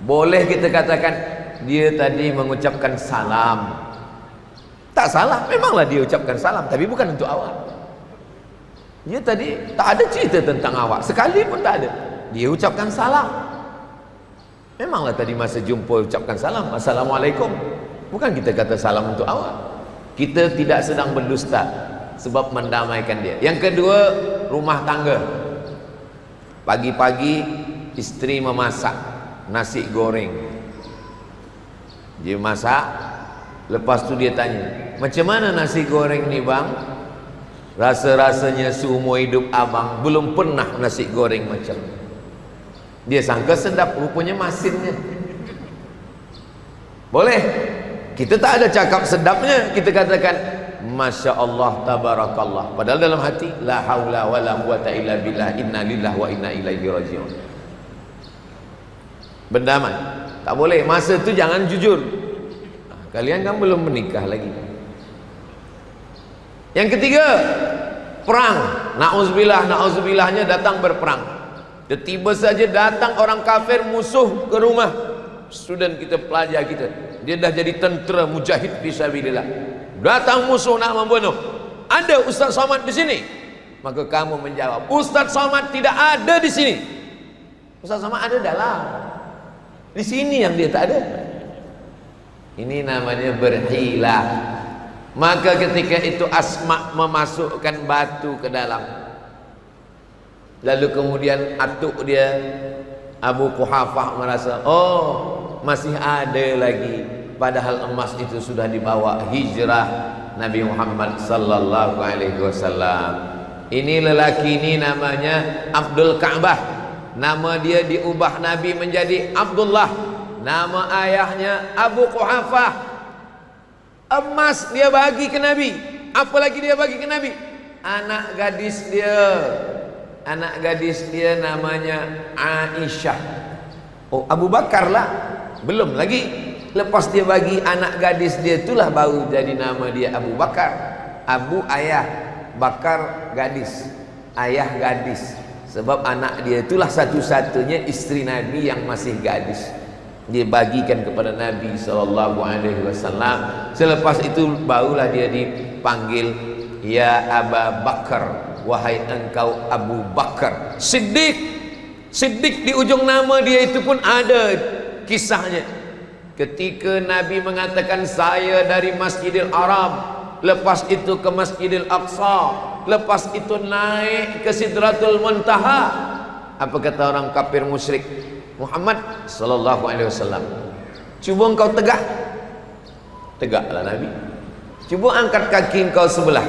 Boleh kita katakan dia tadi mengucapkan salam. Tak salah, memanglah dia ucapkan salam, tapi bukan untuk awak. Dia tadi tak ada cerita tentang awak, sekali pun tak ada. Dia ucapkan salam. Memanglah tadi masa jumpa ucapkan salam, Assalamualaikum. Bukan kita kata salam untuk awak. Kita tidak sedang berdusta, sebab mendamaikan dia. Yang kedua, rumah tangga. Pagi-pagi isteri memasak nasi goreng. Dia masak, lepas tu dia tanya, macam mana nasi goreng ni bang? Rasa-rasanya seumur hidup abang belum pernah nasi goreng macam ni. Dia sangka sedap, rupanya masinnya. Boleh. Kita tak ada cakap sedapnya, kita katakan Masya Allah, Tabarakallah. Padahal dalam hati la haula wa la quwata illa billah, inna lillahi wa inna ilaihi rajiun. Berdamai. Tak boleh, masa tu jangan jujur. Kalian kan belum menikah lagi. Yang ketiga, perang. Na'udzubillahnya datang berperang. Tiba saja datang orang kafir musuh ke rumah student kita, pelajar kita. Dia dah jadi tentera mujahid fisabilillah. Datang musuh nak membunuh. Ada Ustaz Somad di sini? Maka kamu menjawab, Ustaz Somad tidak ada di sini. Ustaz Somad ada dalam. Di sini yang dia tak ada. Ini namanya berhilah. Maka ketika itu Asma memasukkan batu ke dalam. Lalu kemudian atuk dia Abu Quhafah merasa, oh masih ada lagi, padahal emas itu sudah dibawa hijrah Nabi Muhammad sallallahu alaihi wasallam. Ini lelaki ini namanya Abdul Ka'bah. Nama dia diubah Nabi menjadi Abdullah. Nama ayahnya Abu Quhafah. Emas dia bagi ke Nabi. Apa lagi dia bagi ke Nabi? Anak gadis dia. Anak gadis dia namanya Aisyah. Oh, Abu Bakar lah. Belum lagi. Lepas dia bagi anak gadis dia, itulah baru jadi nama dia Abu Bakar. Abu ayah, Bakar gadis, ayah gadis. Sebab anak dia itulah satu-satunya isteri Nabi yang masih gadis. Dia bagikan kepada Nabi SAW. Selepas itu barulah dia dipanggil, ya Aba Bakar, wahai engkau Abu Bakar Siddiq. Siddiq di ujung nama dia itu pun ada kisahnya. Ketika Nabi mengatakan saya dari Masjidil Haram, lepas itu ke Masjidil Aqsa, lepas itu naik ke Sidratul Muntaha, apa kata orang kafir musyrik? Muhammad sallallahu alaihi wasallam, cuba engkau tegak. Tegaklah Nabi. Cuba angkat kaki engkau sebelah.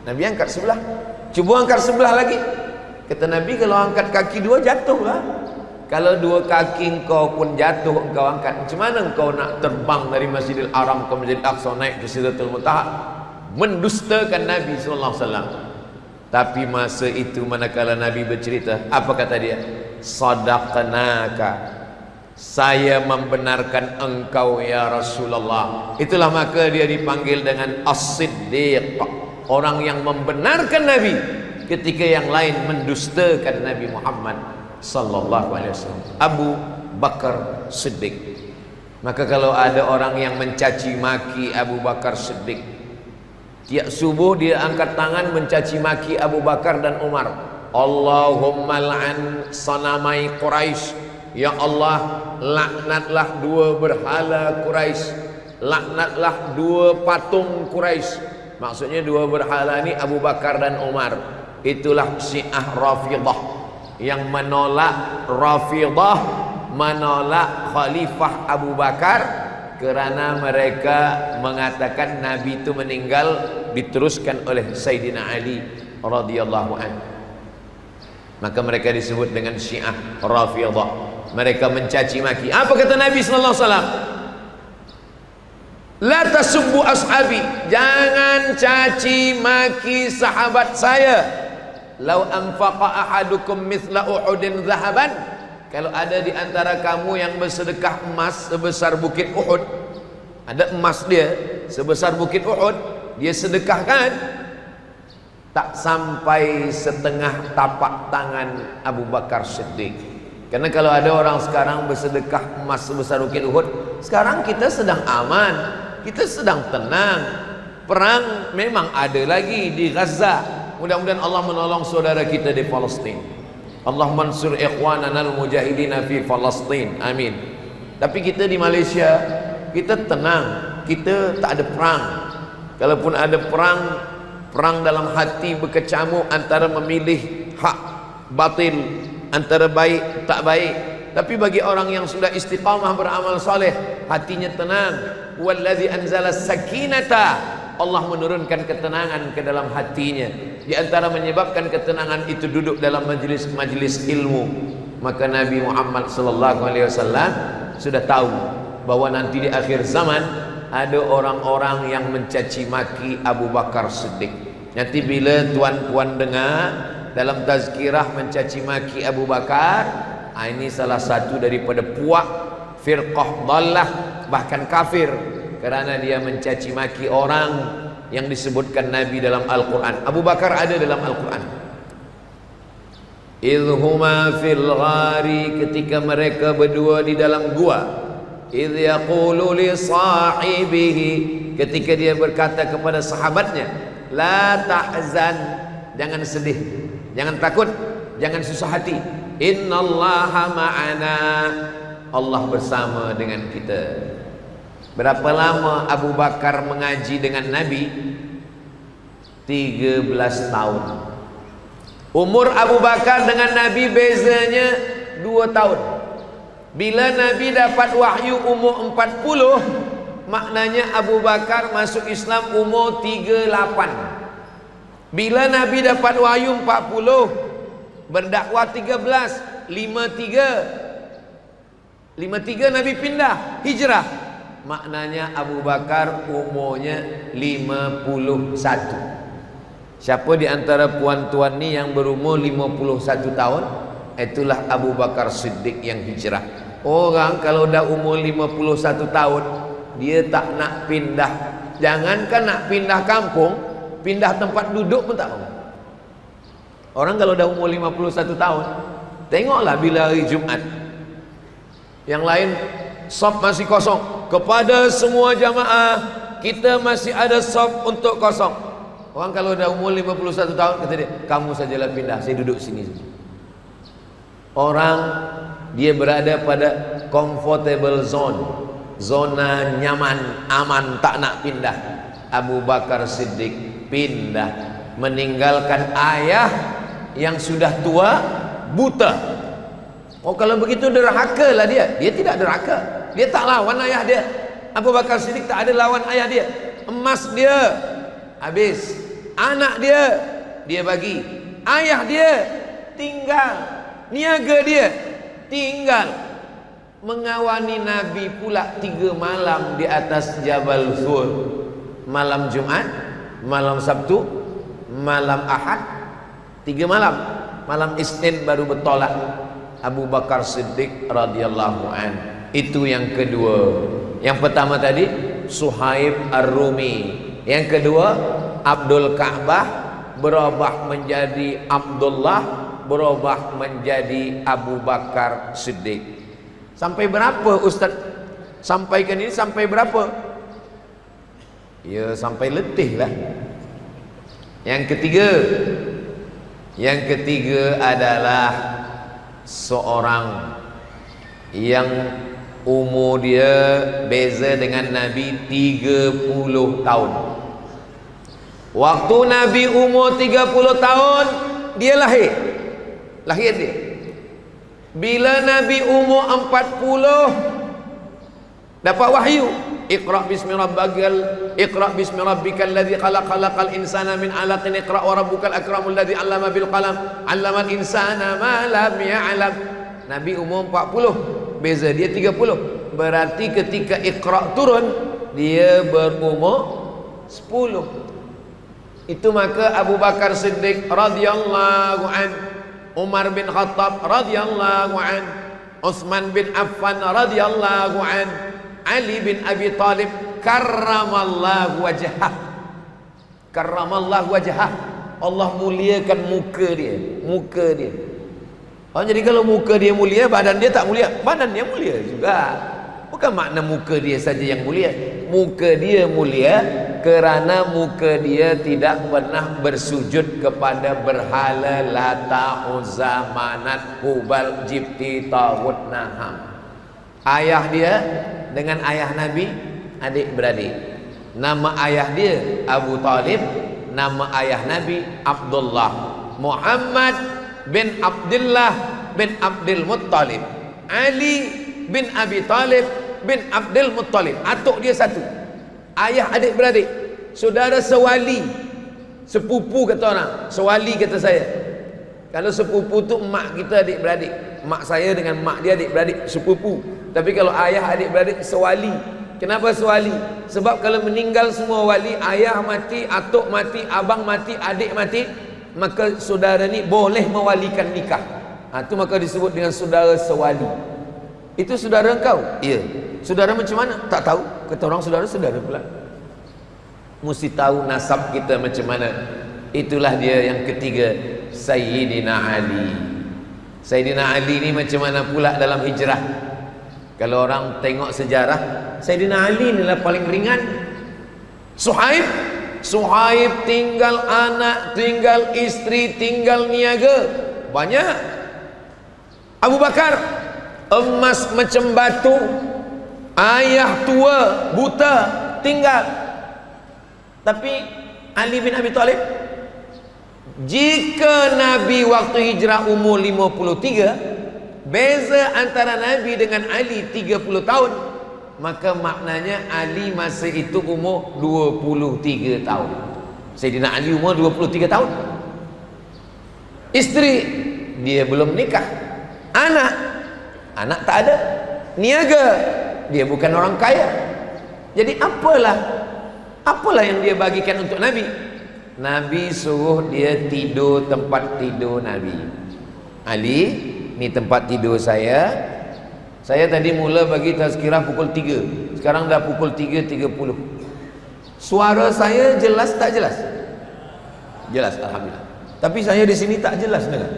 Nabi angkat sebelah. Cuba angkat sebelah lagi. Kata Nabi, kalau angkat kaki dua jatuhlah. Kalau dua kaki engkau pun jatuh, engkau angkat, macam mana engkau nak terbang dari Masjidil Haram ke Masjidil Aqsa naik ke Sidratul Muntaha? Mendustakan Nabi sallallahu alaihi wasallam. Tapi masa itu manakala Nabi bercerita, apa kata dia? Sadaqnaka, saya membenarkan engkau ya Rasulullah. Itulah maka dia dipanggil dengan As-Siddiq, orang yang membenarkan Nabi ketika yang lain mendustakan Nabi Muhammad sallallahu alaihi wasallam. Abu Bakar Siddiq. Maka kalau ada orang yang mencaci maki Abu Bakar Siddiq, tiap subuh dia angkat tangan mencaci maki Abu Bakar dan Umar. Allahumma la'an sanamai Quraisy, ya Allah laknatlah dua berhala Quraisy, laknatlah dua patung Quraisy. Maksudnya dua berhala ini Abu Bakar dan Umar. Itulah Syiah Rafidah yang menolak Rafidah, menolak Khalifah Abu Bakar, kerana mereka mengatakan Nabi itu meninggal diteruskan oleh Sayyidina Ali radhiyallahu anhu. Maka mereka disebut dengan Syiah Rafidah. Mereka mencaci maki. Apa kata Nabi sallallahu alaihi wasallam? La tasubbu ashabi, jangan caci maki sahabat saya. Lau anfaqa ahadukum mithla Uhudin zahaban, kalau ada di antara kamu yang bersedekah emas sebesar bukit Uhud, ada emas dia sebesar bukit Uhud, dia sedekahkan, tak sampai setengah tapak tangan Abu Bakar Siddiq. Karena kalau ada orang sekarang bersedekah emas sebesar Bukit Uhud, sekarang kita sedang aman, kita sedang tenang. Perang memang ada lagi di Gaza. Mudah-mudahan Allah menolong saudara kita di Palestin. Allah mansur ikhwanana al-mujahidina fi Palestin. Amin. Tapi kita di Malaysia, kita tenang, kita tak ada perang. Kalaupun ada perang, perang dalam hati berkecamuk antara memilih hak batil, antara baik tak baik. Tapi bagi orang yang sudah istiqamah beramal soleh, hatinya tenang. Wallazi anzala sakinata, Allah menurunkan ketenangan ke dalam hatinya. Di antara menyebabkan ketenangan itu duduk dalam majlis-majlis ilmu. Maka Nabi Muhammad sallallahu alaihi wasallam sudah tahu bahwa nanti di akhir zaman ada orang-orang yang mencaci maki Abu Bakar Siddiq. Nanti bila tuan-tuan dengar dalam tazkirah mencaci maki Abu Bakar, ini salah satu daripada puak firqah dhallah, bahkan kafir, kerana dia mencaci maki orang yang disebutkan Nabi dalam Al-Quran. Abu Bakar ada dalam Al-Quran. Idhuma fil ghari, ketika mereka berdua di dalam gua. Idh yaqulu li sahibihi, ketika dia berkata kepada sahabatnya, la tahzan, jangan sedih, jangan takut, jangan susah hati. Innallaha ma'ana, Allah bersama dengan kita. Berapa lama Abu Bakar mengaji dengan Nabi? 13 tahun. Umur Abu Bakar dengan Nabi bezanya 2 tahun. Bila Nabi dapat wahyu umur 40, maknanya Abu Bakar masuk Islam umur 38. Bila Nabi dapat wahyu 40, berdakwah 13, 53 Nabi pindah hijrah, maknanya Abu Bakar umurnya 51. Siapa di antara puan-tuan ni yang berumur 51 tahun? Itulah Abu Bakar Siddiq yang hijrah. Orang kalau dah umur 51 tahun, dia tak nak pindah. Jangankan nak pindah kampung, pindah tempat duduk pun tak mau. Orang kalau dah umur 51 tahun, tengoklah bila hari Jumat, yang lain saf masih kosong. Kepada semua jamaah, kita masih ada saf untuk kosong. Orang kalau dah umur 51 tahun, kata dia, kamu sajalah pindah, saya duduk sini. Orang dia berada pada comfortable zone, zona nyaman, aman, tak nak pindah. Abu Bakar Siddiq pindah, meninggalkan ayah yang sudah tua, buta. Oh, kalau begitu derhaka lah dia. Dia tidak derhaka, dia tak lawan ayah dia. Abu Bakar Siddiq tak ada lawan ayah dia. Emas dia habis, anak dia bagi, ayah dia tinggal, niaga dia tinggal. Mengawani Nabi pula 3 malam di atas Jabal Sur. Malam Jumat, malam Sabtu, malam Ahad, 3 malam. Malam Isnin baru bertolak Abu Bakar Siddiq radhiyallahu an. Itu yang kedua. Yang pertama tadi Suhaib Ar-Rumi, yang kedua Abdul Ka'bah berubah menjadi Abdullah, berubah menjadi Abu Bakar Siddiq. Sampai berapa Ustaz sampaikan ini? Sampai berapa? Ya, sampai letih lah. Yang ketiga adalah seorang yang umur dia beza dengan Nabi 30 tahun. Waktu Nabi umur 30 tahun, dia lahir dia. Bila Nabi umur 40 dapat wahyu, Iqra bismi rabbikal ladzi khalaqal insana min 'alaqin, Iqra wa rabbukal akramul ladzi 'allama bil qalam 'allamal insana ma lam ya'lam. Nabi umur 40, beza dia 30. Berarti ketika Iqra turun, dia berumur 10. Itu maka Abu Bakar Siddiq radhiyallahu an, Umar bin Khattab radhiyallahu an, Utsman bin Affan radhiyallahu an, Ali bin Abi Talib karramallahu wajhah. Karramallahu wajhah. Allah muliakan muka dia. Oh, jadi kalau muka dia mulia, badan dia tak mulia? Badan dia mulia juga. Bukan makna muka dia saja yang mulia. Muka dia mulia kerana muka dia tidak pernah bersujud kepada berhala Lata, Uzza, Manat, Hubal, Jibti, Tawud, Naham. Ayah dia dengan ayah Nabi adik beradik. Nama ayah dia Abu Talib, nama ayah Nabi Abdullah. Muhammad bin Abdullah bin Abdul Muttalib, Ali bin Abi Talib bin Abdul Muttalib. Atuk dia satu. Ayah adik beradik, saudara sewali, sepupu kata orang. Sewali kata saya. Kalau sepupu tu mak kita adik beradik, mak saya dengan mak dia adik beradik sepupu. Tapi kalau ayah adik beradik sewali. Kenapa sewali? Sebab kalau meninggal semua wali, ayah mati, atuk mati, abang mati, adik mati, maka saudara ni boleh mewalikan nikah. Itu maka disebut dengan saudara sewali. Itu saudara engkau? Ya. Saudara macam mana? Tak tahu. Kata orang saudara pula. Mesti tahu nasab kita macam mana. Itulah dia yang ketiga, Sayyidina Ali. Sayyidina Ali ni macam mana pula dalam hijrah? Kalau orang tengok sejarah, Sayyidina Ali inilah paling ringan. Suhaib tinggal anak, tinggal istri, tinggal niaga, banyak. Abu Bakar emas macam batu, ayah tua buta tinggal. Tapi Ali bin Abi Thalib, jika Nabi waktu hijrah umur 53, beza antara Nabi dengan Ali 30 tahun, maka maknanya Ali masa itu umur 23 tahun. Sayyidina Ali umur 23 tahun. Isteri dia belum nikah. Anak tak ada. Niaga dia bukan orang kaya. Jadi apalah yang dia bagikan untuk Nabi? Nabi suruh dia tidur tempat tidur Nabi. Ali, ni tempat tidur saya. Saya tadi mula bagi tazkirah pukul 3. Sekarang dah pukul 3.30. Suara saya jelas tak jelas? Jelas, alhamdulillah. Tapi saya di sini tak jelas dengar.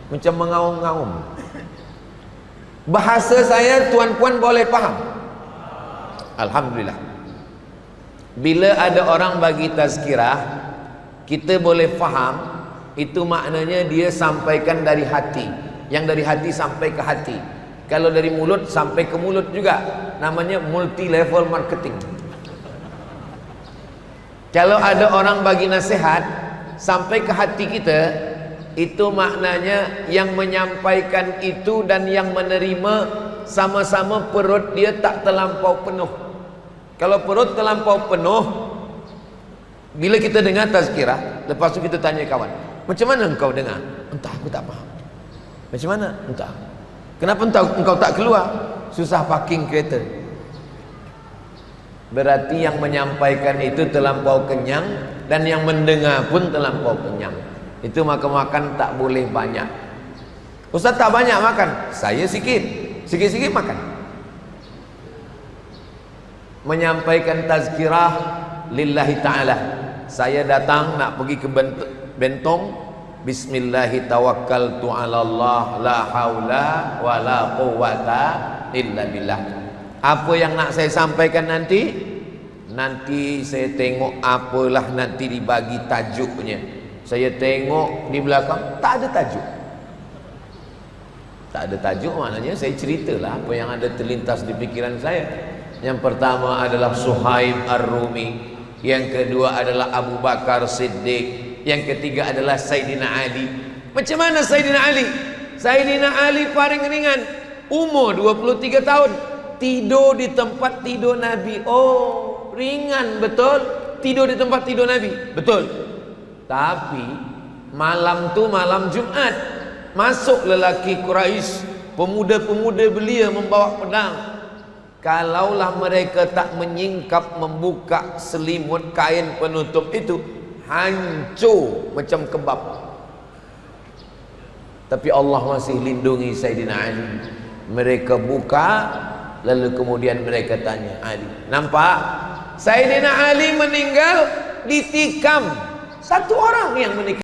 Macam mengaum-ngaum. Bahasa saya tuan-puan boleh faham? Alhamdulillah. Bila ada orang bagi tazkirah, kita boleh faham, itu maknanya dia sampaikan dari hati. Yang dari hati sampai ke hati. Kalau dari mulut sampai ke mulut juga, namanya multi level marketing. Kalau ada orang bagi nasihat sampai ke hati kita, itu maknanya yang menyampaikan itu dan yang menerima sama-sama perut dia tak terlampau penuh. Kalau perut terlampau penuh, bila kita dengar tazkirah, lepas tu kita tanya kawan, macam mana engkau dengar? Entah, aku tak faham. Macam mana? Entah. Kenapa engkau tak keluar? Susah parking kereta. Berarti yang menyampaikan itu terlampau kenyang, dan yang mendengar pun terlampau kenyang. Itu maka makan tak boleh banyak. Ustaz tak banyak makan, saya sikit-sikit makan. Menyampaikan tazkirah lillahi ta'ala. Saya datang nak pergi ke Bentong, bismillahi tawakkaltu ala Allah, la haula wa la quwwata illa billah. Apa yang nak saya sampaikan nanti saya tengok apalah nanti dibagi tajuknya. Saya tengok di belakang tak ada tajuk. Tak ada tajuk maknanya saya ceritalah apa yang ada terlintas di pikiran saya. Yang pertama adalah Suhaib Ar-Rumi, yang kedua adalah Abu Bakar Siddiq, yang ketiga adalah Sayyidina Ali. Macam mana Sayyidina Ali? Sayyidina Ali paling ringan, umur 23 tahun, tidur di tempat tidur Nabi. Oh, ringan betul tidur di tempat tidur Nabi, betul. Tapi malam tu malam Jumat, masuk lelaki Quraisy, pemuda-pemuda belia membawa pedang. Kalaulah mereka tak menyingkap membuka selimut kain penutup itu, hancur macam kebab. Tapi Allah masih lindungi Sayyidina Ali. Mereka buka, lalu kemudian mereka tanya Ali. Nampak? Sayyidina Ali meninggal ditikam. Satu orang yang menikah.